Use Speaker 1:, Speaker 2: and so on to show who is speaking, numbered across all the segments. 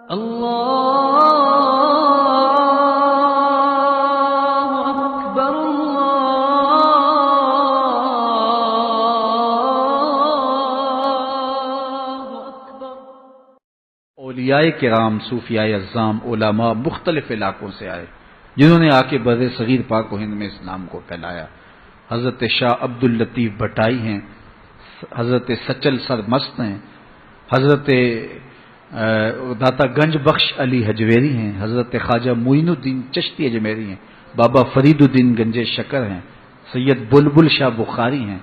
Speaker 1: اللہ اکبر اللہ اکبر۔
Speaker 2: اولیاء کرام، صوفیاء اعظام، علماء مختلف علاقوں سے آئے جنہوں نے آ کے بر صغیر پاک و ہند میں اسلام کو پھیلایا۔ حضرت شاہ عبد الطیف بھٹائی ہیں، حضرت سچل سرمست ہیں، حضرت داتا گنج بخش علی حجویری ہیں، حضرت خواجہ معین الدین چشتی اجمیری ہیں، بابا فرید الدین گنج شکر ہیں، سید بلبل شاہ بخاری ہیں،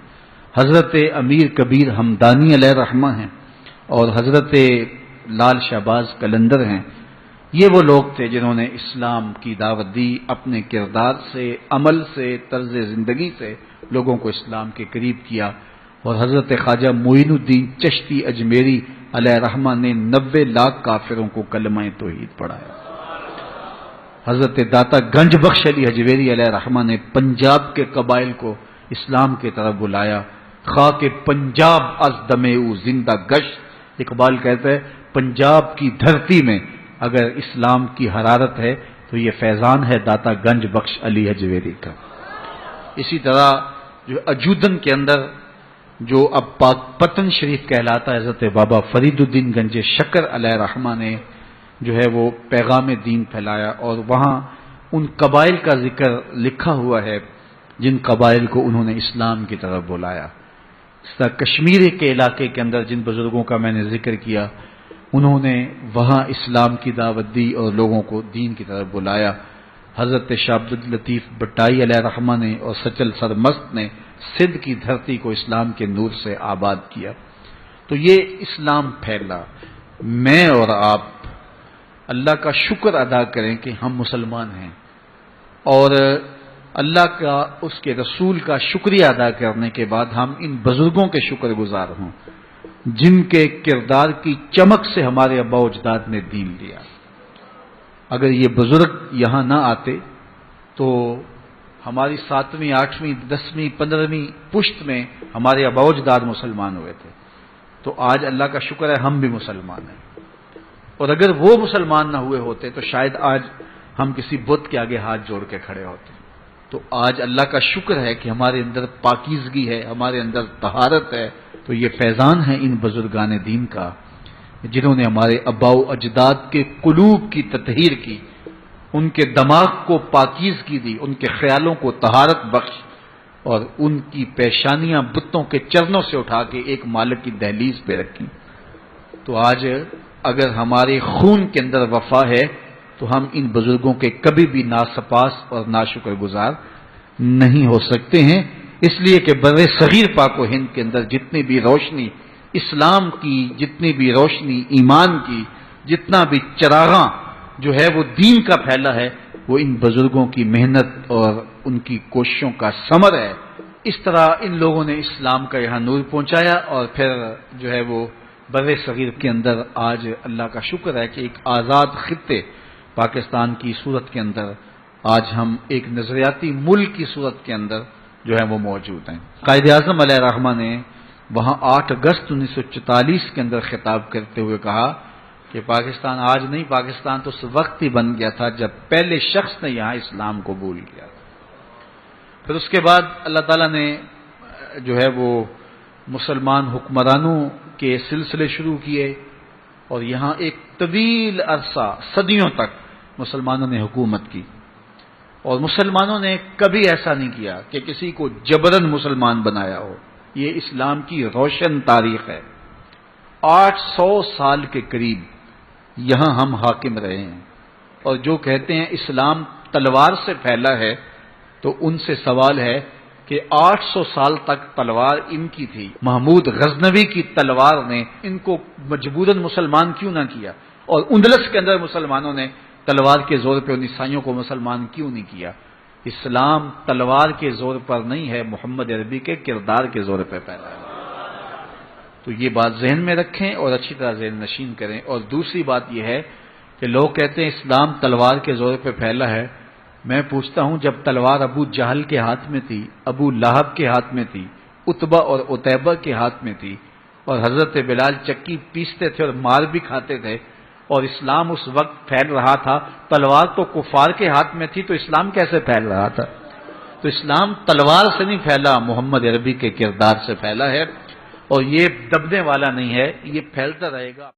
Speaker 2: حضرت امیر کبیر ہمدانی علیہ رحمہ ہیں، اور حضرت لال شہباز قلندر ہیں۔ یہ وہ لوگ تھے جنہوں نے اسلام کی دعوت دی، اپنے کردار سے، عمل سے، طرز زندگی سے لوگوں کو اسلام کے قریب کیا۔ اور حضرت خواجہ معین الدین چشتی اجمیری علیہ رحمہ نے 90 لاکھ کافروں کو کلمہ توحید پڑھایا۔ حضرت داتا گنج بخش علی حجویری علیہ رحمہ نے پنجاب کے قبائل کو اسلام کی طرف بلایا۔ خاک پنجاب از دم او زندہ گشت، اقبال کہتا ہے پنجاب کی دھرتی میں اگر اسلام کی حرارت ہے تو یہ فیضان ہے داتا گنج بخش علی حجویری کا۔ اسی طرح جو اجودن کے اندر جو اب پاک پتن شریف کہلاتا ہے، حضرت بابا فرید الدین گنج شکر علیہ رحمہ نے جو ہے وہ پیغام دین پھیلایا، اور وہاں ان قبائل کا ذکر لکھا ہوا ہے جن قبائل کو انہوں نے اسلام کی طرف بلایا۔ اس طرح کشمیر کے علاقے کے اندر جن بزرگوں کا میں نے ذکر کیا، انہوں نے وہاں اسلام کی دعوت دی اور لوگوں کو دین کی طرف بلایا۔ حضرت شاہ عبد الطیف بھٹائی علیہ رحمہ نے اور سچل سرمست نے سندھ کی دھرتی کو اسلام کے نور سے آباد کیا۔ تو یہ اسلام پھیلا۔ میں اور آپ اللہ کا شکر ادا کریں کہ ہم مسلمان ہیں، اور اللہ کا، اس کے رسول کا شکریہ ادا کرنے کے بعد ہم ان بزرگوں کے شکر گزار ہوں جن کے کردار کی چمک سے ہمارے آباء و اجداد نے دین لیا۔ اگر یہ بزرگ یہاں نہ آتے تو ہماری 7ویں، 8ویں، 10ویں، 15ویں پشت میں ہمارے آباء و اجداد مسلمان ہوئے تھے، تو آج اللہ کا شکر ہے ہم بھی مسلمان ہیں۔ اور اگر وہ مسلمان نہ ہوئے ہوتے تو شاید آج ہم کسی بت کے آگے ہاتھ جوڑ کے کھڑے ہوتے۔ تو آج اللہ کا شکر ہے کہ ہمارے اندر پاکیزگی ہے، ہمارے اندر طہارت ہے۔ تو یہ فیضان ہے ان بزرگان دین کا جنہوں نے ہمارے آباء و اجداد کے قلوب کی تطہیر کی، ان کے دماغ کو پاکیزگی دی، ان کے خیالوں کو طہارت بخش، اور ان کی پیشانیاں بتوں کے چرنوں سے اٹھا کے ایک مالک کی دہلیز پہ رکھی۔ تو آج اگر ہمارے خون کے اندر وفا ہے تو ہم ان بزرگوں کے کبھی بھی ناسپاس اور ناشکر گزار نہیں ہو سکتے ہیں، اس لیے کہ بر صغیر پاک و ہند کے اندر جتنی بھی روشنی اسلام کی، جتنی بھی روشنی ایمان کی، جتنا بھی چراغاں جو ہے وہ دین کا پھیلا ہے، وہ ان بزرگوں کی محنت اور ان کی کوششوں کا ثمر ہے۔ اس طرح ان لوگوں نے اسلام کا یہاں نور پہنچایا، اور پھر جو ہے وہ بر صغیر کے اندر آج اللہ کا شکر ہے کہ ایک آزاد خطے پاکستان کی صورت کے اندر آج ہم ایک نظریاتی ملک کی صورت کے اندر جو ہے وہ موجود ہیں۔ قائد اعظم علیہ رحمہ نے وہاں 8 اگست 1944 کے اندر خطاب کرتے ہوئے کہا کہ پاکستان آج نہیں، پاکستان تو اس وقت ہی بن گیا تھا جب پہلے شخص نے یہاں اسلام قبول کیا۔ پھر اس کے بعد اللہ تعالیٰ نے جو ہے وہ مسلمان حکمرانوں کے سلسلے شروع کیے، اور یہاں ایک طویل عرصہ، صدیوں تک مسلمانوں نے حکومت کی، اور مسلمانوں نے کبھی ایسا نہیں کیا کہ کسی کو جبرن مسلمان بنایا ہو۔ یہ اسلام کی روشن تاریخ ہے۔ 800 سال کے قریب یہاں ہم حاکم رہے ہیں، اور جو کہتے ہیں اسلام تلوار سے پھیلا ہے تو ان سے سوال ہے کہ 800 سال تک تلوار ان کی تھی، محمود غزنوی کی تلوار نے ان کو مجبوراً مسلمان کیوں نہ کیا؟ اور اندلس کے اندر مسلمانوں نے تلوار کے زور پہ ان عیسائیوں کو مسلمان کیوں نہیں کیا؟ اسلام تلوار کے زور پر نہیں ہے، محمد عربی کے کردار کے زور پہ پھیلا ہے۔ تو یہ بات ذہن میں رکھیں اور اچھی طرح ذہن نشین کریں۔ اور دوسری بات یہ ہے کہ لوگ کہتے ہیں اسلام تلوار کے زور پہ پھیلا ہے۔ میں پوچھتا ہوں جب تلوار ابو جہل کے ہاتھ میں تھی، ابو لہب کے ہاتھ میں تھی، عتبہ اور عتیبہ کے ہاتھ میں تھی، اور حضرت بلال چکی پیستے تھے اور مار بھی کھاتے تھے، اور اسلام اس وقت پھیل رہا تھا، تلوار تو کفار کے ہاتھ میں تھی، تو اسلام کیسے پھیل رہا تھا؟ تو اسلام تلوار سے نہیں پھیلا، محمد عربی کے کردار سے پھیلا ہے، اور یہ دبنے والا نہیں ہے، یہ پھیلتا رہے گا۔